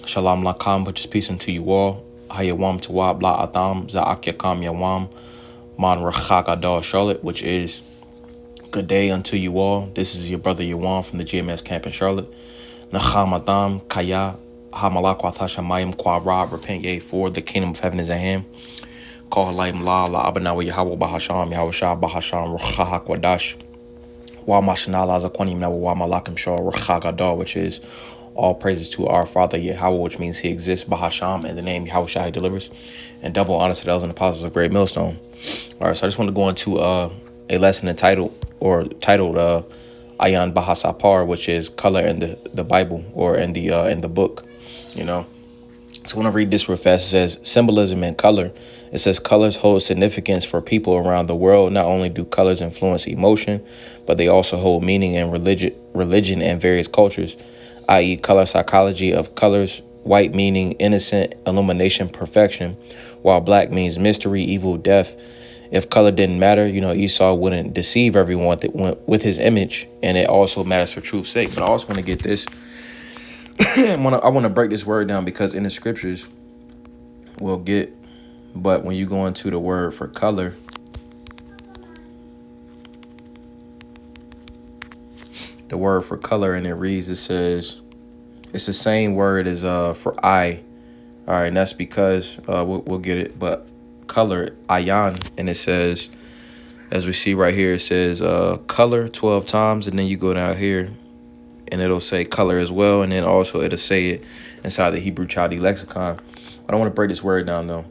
Shalom lakam, which is peace unto you all. Hayawam tawab la atam za'akyakam yawam man rachak Charlotte, which is good day unto you all. This is your brother Yawan from the GMS camp in Charlotte. Nacham adam kaya hamalakwata shamayim kwa repent ye, for the kingdom of heaven is at hand. Call laim la abanawa Yahweh bahasham Yahweh shah bahasham ruchah kwadash wa mashanala zakwanim na wa malakim shah ruchak which is all praises to our Father Yahweh, which means He exists, Bahasham, in the name Yahweh Shai He delivers, and double honor to those and apostles of Great Millstone. All right, so I just want to go into a lesson titled Ayan Bahasapar, which is color in the Bible or in the book, you know. So I want to read this real fast. It says symbolism and color. It says colors hold significance for people around the world. Not only do colors influence emotion, but they also hold meaning in religion and various cultures, i.e. color psychology of colors, white meaning innocent, illumination, perfection, while black means mystery, evil, death. If color didn't matter, Esau wouldn't deceive everyone with his image, and it also matters for truth's sake. But I also want to get this. I want to break this word down because in the scriptures, but when you go into the word for color, and it reads, it says, it's the same word as for eye. All right, and that's because we'll get it. But color, ayan, and it says, as we see right here, it says color 12 times, and then you go down here, and it'll say color as well, and then also it'll say it inside the Hebrew Chaldee lexicon. I don't want to break this word down though.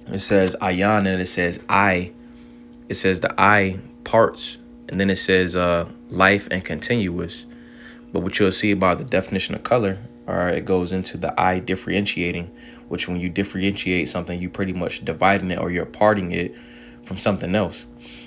It says ayan, and it says eye. It says the eye parts, and then it says life and continuous. But what you'll see about the definition of color, all right, it goes into the eye differentiating, which when you differentiate something, you pretty much dividing it or you're parting it from something else.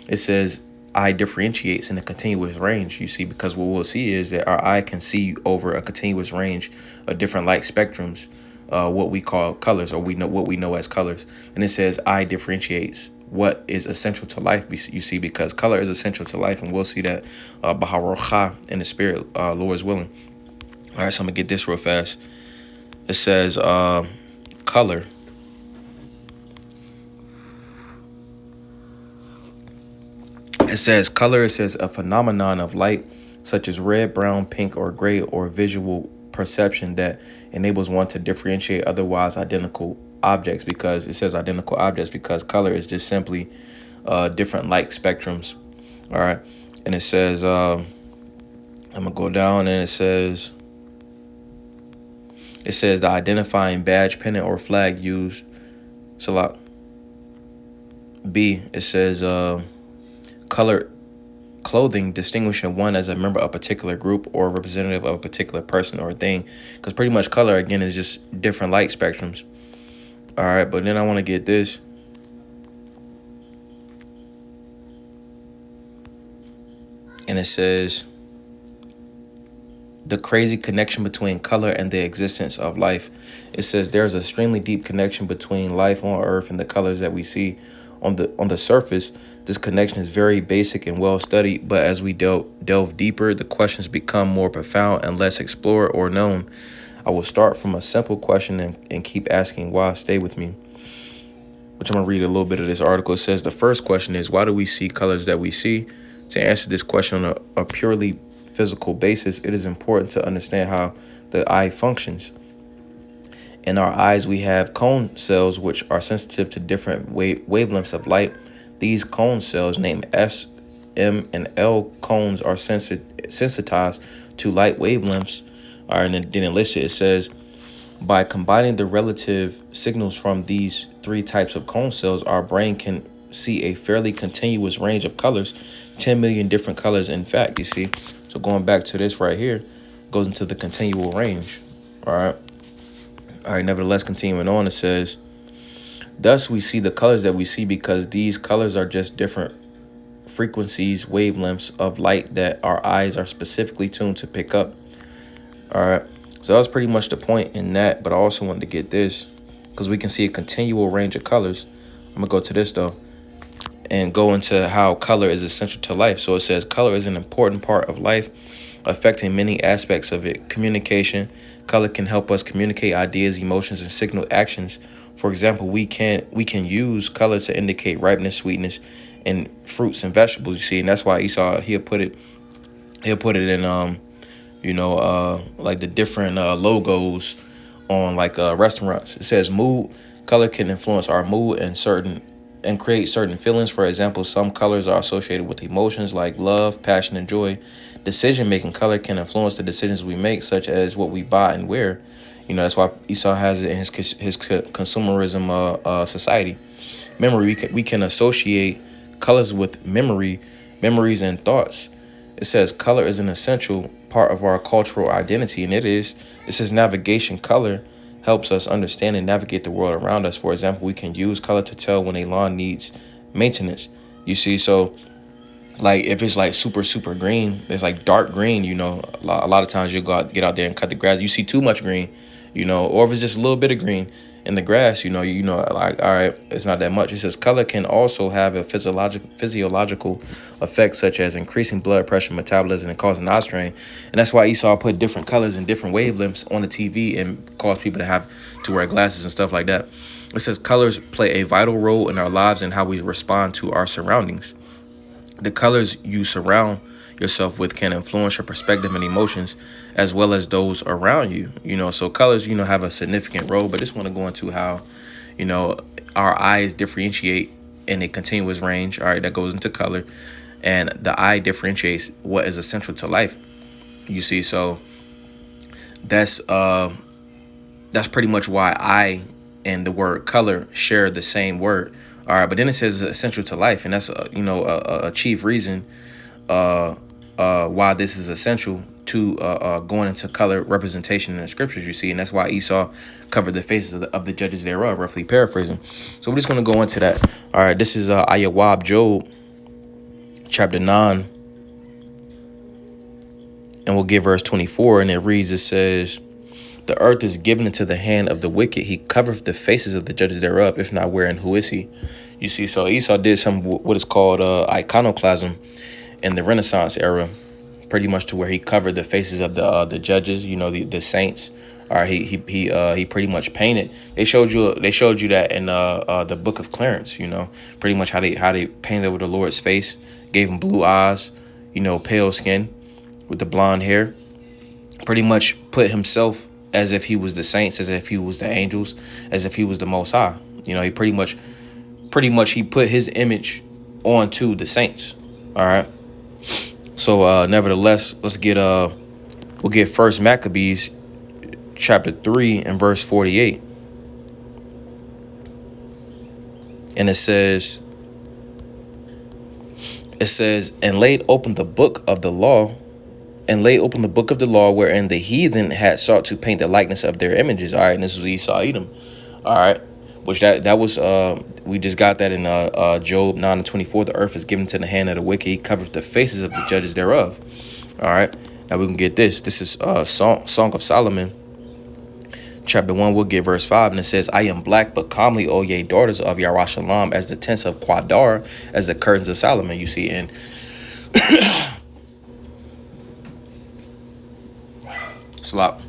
It says eye differentiates in a continuous range, you see, because what we'll see is that our eye can see over a continuous range of different light spectrums, what we call colors, or what we know as colors. And it says eye differentiates what is essential to life, you see, because color is essential to life, and we'll see that Baharocha in the spirit, Lord's willing. All right, so I'm gonna get this real fast. It says color. It says color. It says a phenomenon of light, such as red, brown, pink, or gray, or visual perception that enables one to differentiate otherwise identical objects. Because it says identical objects because color is just simply different light spectrums. All right, and it says I'm gonna go down, and it says the identifying badge, pennant, or flag used. Salat. B. It says color clothing distinguishing one as a member of a particular group or representative of a particular person or thing, because pretty much color again is just different light spectrums. All right, but then I want to get this. And it says the crazy connection between color and the existence of life. It says there's an extremely deep connection between life on earth and the colors that we see on the surface. This connection is very basic and well studied, but as we delve deeper, the questions become more profound and less explored or known. I will start from a simple question and keep asking why. Stay with me. Which I'm going to read a little bit of this article. It says the first question is, why do we see colors that we see? To answer this question on a purely physical basis, it is important to understand how the eye functions. In our eyes, we have cone cells which are sensitive to different wavelengths of light. These cone cells, named S, M, and L cones, are sensitized to light wavelengths. All right, and then listed, it says, by combining the relative signals from these three types of cone cells, our brain can see a fairly continuous range of colors, 10 million different colors, in fact, you see. So going back to this right here, goes into the continual range. All right, nevertheless, continuing on, it says, thus we see the colors that we see because these colors are just different frequencies, wavelengths of light that our eyes are specifically tuned to pick up. All right, so that was pretty much the point in that, but I also wanted to get this because we can see a continual range of colors. I'm gonna go to this though and go into how color is essential to life. So it says color is an important part of life, affecting many aspects of it: communication, Color can help us communicate ideas, emotions, and signal actions. For example, we can use color to indicate ripeness, sweetness, in fruits and vegetables. You see, and that's why Esau he'll put it in like the different logos on like restaurants. It says mood. Color can influence our mood and create certain feelings. For example, some colors are associated with emotions like love, passion, and joy. Decision making. Color can influence the decisions we make, such as what we buy and wear. That's why Esau has it in his consumerism society. Memory. We can associate colors with memories, and thoughts. It says color is an essential part of our cultural identity, and it is. It says navigation. Color helps us understand and navigate the world around us. For example, we can use color to tell when a lawn needs maintenance. You see, so like if it's like super green, it's like dark green. A lot of times you'll get out there and cut the grass. You see too much green, or if it's just a little bit of green in the grass, like, all right, it's not that much. It says color can also have a physiological effect, such as increasing blood pressure, metabolism, and causing eye strain. And that's why Esau put different colors and different wavelengths on the TV and caused people to have to wear glasses and stuff like that. It says colors play a vital role in our lives and how we respond to our surroundings. The colors you surround yourself with can influence your perspective and emotions, as well as those around you. So colors, have a significant role. But I just want to go into how, our eyes differentiate in a continuous range. All right, that goes into color, and the eye differentiates what is essential to life. You see, so that's pretty much why I and the word color share the same word. All right, but then it says essential to life, and that's a chief reason why this is essential to going into color representation in the scriptures. You see, and that's why Esau covered the faces of the judges thereof, roughly paraphrasing. So we're just going to go into that. All right, this is Ayawab, Job, chapter 9, and we'll get verse 24, and it reads, it says, the earth is given into the hand of the wicked. He covereth the faces of the judges thereof. If not, where and who is he? You see, so Esau did some what is called iconoclasm in the Renaissance era, pretty much to where he covered the faces of the judges, the saints. All right, he pretty much painted. They showed you that in the book of Clarence. Pretty much how they painted over the Lord's face, gave him blue eyes, pale skin with the blonde hair. Pretty much put himself as if he was the saints, as if he was the angels, as if he was the Most High. He pretty much he put his image onto the saints. All right. So nevertheless, we'll get First Maccabees chapter 3 and verse 48. And it says, and laid open the book of the law, wherein the heathen had sought to paint the likeness of their images. All right, and this was Esau, Edom. All right, which that was we just got that in Job 9 and 24. The earth is given to the hand of the wicked. He covers the faces of the judges thereof. All right, now we can get this. This is Song of Solomon, chapter 1. We'll get verse 5, and it says, I am black but comely, O ye daughters of Yarashalam, as the tents of Quadar, as the curtains of Solomon. You see, and slop.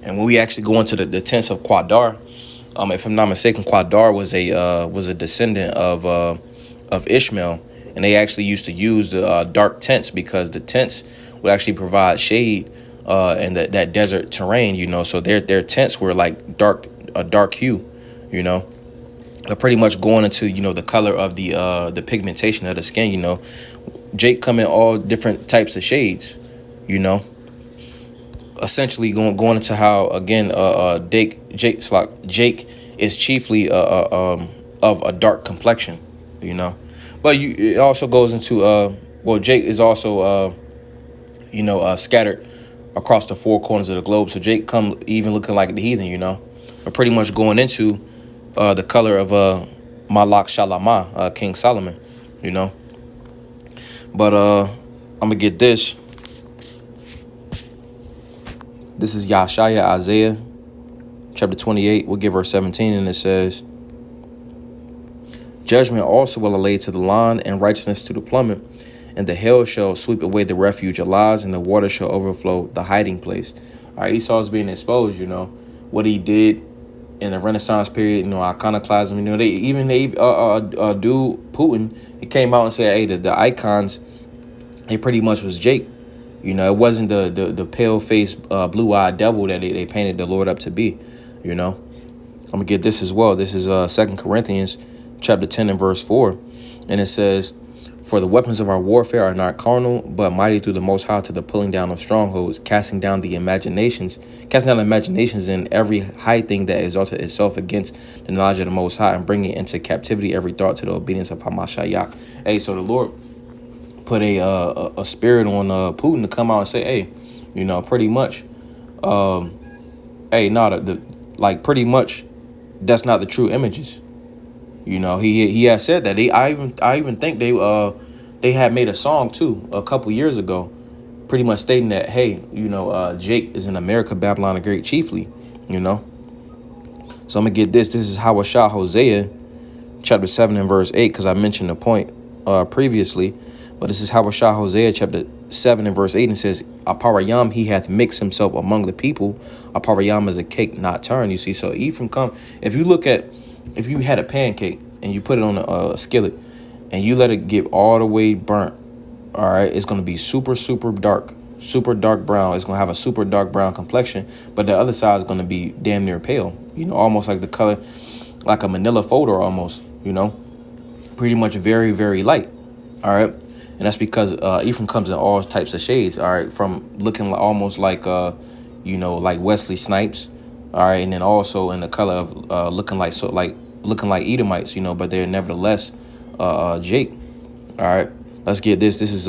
And when we actually go into the tents of Quadar, if I'm not mistaken, Quadar was a descendant of Ishmael, and they actually used to use the dark tents because the tents would actually provide shade in that desert terrain. So their tents were like a dark hue, but pretty much going into the color of the pigmentation of the skin. Jake come in all different types of shades, essentially going into how again Jake is chiefly of a dark complexion, but it also goes into Jake is also scattered across the four corners of the globe. So Jake come even looking like the heathen, but pretty much going into the color of Malak Shalama, King Solomon, but I'm gonna get this. This is Yashaya, Isaiah, chapter 28. We'll give verse 17, and it says, judgment also will I lay to the line, and righteousness to the plummet, and the hail shall sweep away the refuge of lies, and the water shall overflow the hiding place. All All right, Esau's being exposed, what he did in the Renaissance period, iconoclasm. Dude Putin, he came out and said, hey, the icons, they pretty much was Jake. It wasn't the pale faced, blue eyed devil that they painted the Lord up to be. I'm gonna get this as well. This is 2 Corinthians chapter 10 and verse 4, and it says, "For the weapons of our warfare are not carnal, but mighty through the Most High to the pulling down of strongholds, casting down imaginations and every high thing that exalted itself against the knowledge of the Most High, and bringing into captivity every thought to the obedience of Hamashiach." Hey, so the Lord put a spirit on Putin to come out and say, hey, pretty much, hey, pretty much, that's not the true images. He has said that. I even think they had made a song too a couple years ago, pretty much stating that, hey, Jake is in America, Babylon the Great chiefly. So I'm gonna get this. This is Hawashah Hosea, chapter 7 and verse 8, because I mentioned the point previously, but this is Hawashah Hosea chapter 7 and verse 8, and it says, "Aparayam, he hath mixed himself among the people. Aparayam is a cake not turned." You see, so Ephraim come. If you had a pancake and you put it on a skillet and you let it get all the way burnt, all right, it's going to be super dark brown. It's going to have a super dark brown complexion, but the other side is going to be damn near pale, almost like the color, like a manila folder almost, pretty much very, very light. All right. And that's because Ephraim comes in all types of shades. All right. From looking almost like, like Wesley Snipes. All right, and then also in the color of looking like Edomites, but they're nevertheless Jake. All right, let's get this. This is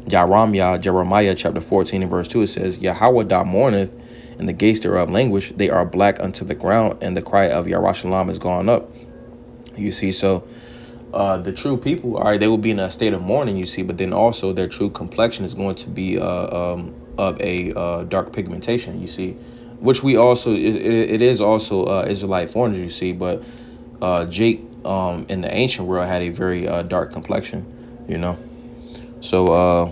Jeremiah chapter 14 and verse 2. It says, "Yahweh thou mourneth, and the gates thereof languish. They are black unto the ground, and the cry of Yarashalam is gone up." You see, so the true people, all right, they will be in a state of mourning. You see, but then also their true complexion is going to be of a dark pigmentation. You see. Which we also, it is also Israelite foreigners, you see, but Jake in the ancient world had a very dark complexion, So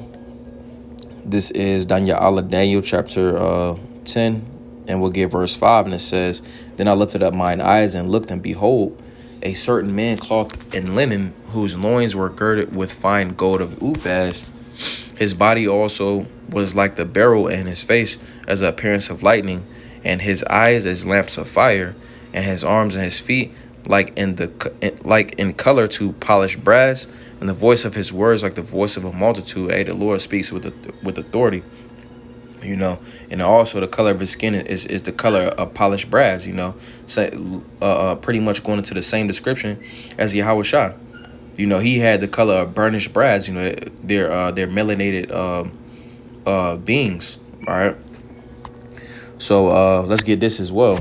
this is Daniel chapter 10, and we'll get verse 5, and it says, "Then I lifted up mine eyes and looked, and behold, a certain man clothed in linen, whose loins were girded with fine gold of Uphaz. His body also was like the beryl, and his face as the appearance of lightning, and his eyes as lamps of fire, and his arms and his feet like in color to polished brass, and the voice of his words like the voice of a multitude." Hey, the Lord speaks with authority, and also the color of his skin is the color of polished brass, so, pretty much going into the same description as Yahweh Shah. He had the color of burnished brass. They're melanated beings. All right. So let's get this as well.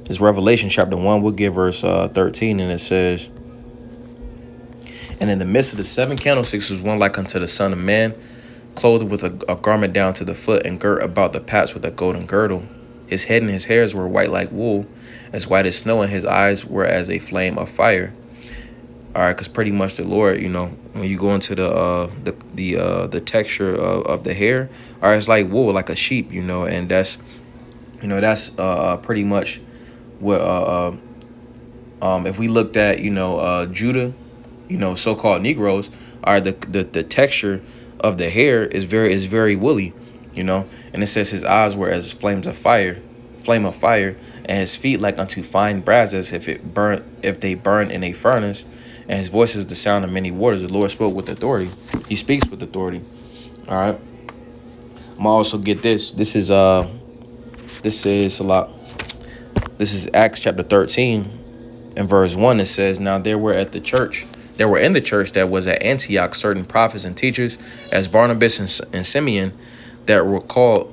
This Revelation chapter 1, we'll give verse 13, and it says, "And in the midst of the 7 candlesticks was one like unto the Son of Man, clothed with a garment down to the foot, and girt about the paps with a golden girdle. His head and his hairs were white like wool, as white as snow, and his eyes were as a flame of fire." All right, because pretty much the Lord, when you go into the texture of the hair, all right, it's like wool, like a sheep, and that's pretty much what if we looked at Judah, so-called Negroes, all right, the texture of the hair is very woolly, and it says his eyes were as flame of fire, and his feet like unto fine brass, as if they burn in a furnace. And his voice is the sound of many waters. The Lord spoke with authority. He speaks with authority. All right. I'm gonna also get this. This is a lot. This is Acts chapter 13 and verse 1. It says, "Now there were in the church that was at Antioch certain prophets and teachers, as Barnabas and Simeon, that were called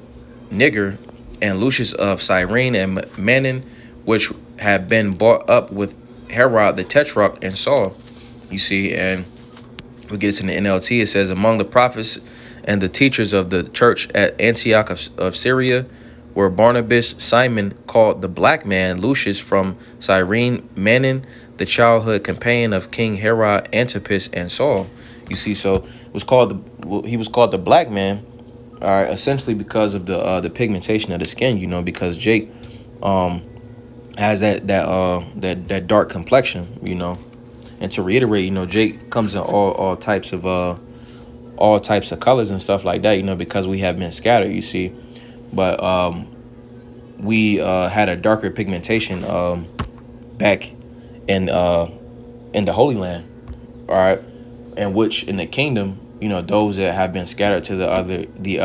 Niger, and Lucius of Cyrene, and Manon, which had been brought up with Herod the Tetrarch and Saul." You see, and we get it in the NLT. It says, "Among the prophets and the teachers of the church at Antioch of Syria were Barnabas, Simon called the Black Man, Lucius from Cyrene, Manon, the childhood companion of King Herod Antipas, and Saul." You see, so he was called the Black Man, All right, essentially because of the pigmentation of the skin, you know, because Jake has that dark complexion, you know. And to reiterate, you know, Jake comes in all types of colors and stuff like that, you know, because we have been scattered, you see. But we had a darker pigmentation back in the Holy Land, all right, and which in the kingdom, you know, those that have been scattered to the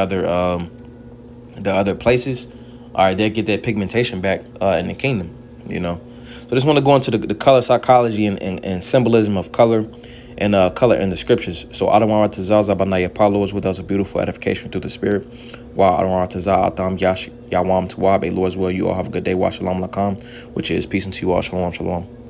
other places, all right, they get that pigmentation back in the kingdom, you know. So I just want to go into the color psychology and symbolism of color and color in the scriptures. So Adonai Tazaza Banaya Palo is with us a beautiful edification through the spirit. While Adonai Tazah Atam Yash Yawam Tawab, a Lord's will, you all have a good day. Wa Shalom Lakam, which is peace unto you all. Shalom, shalom.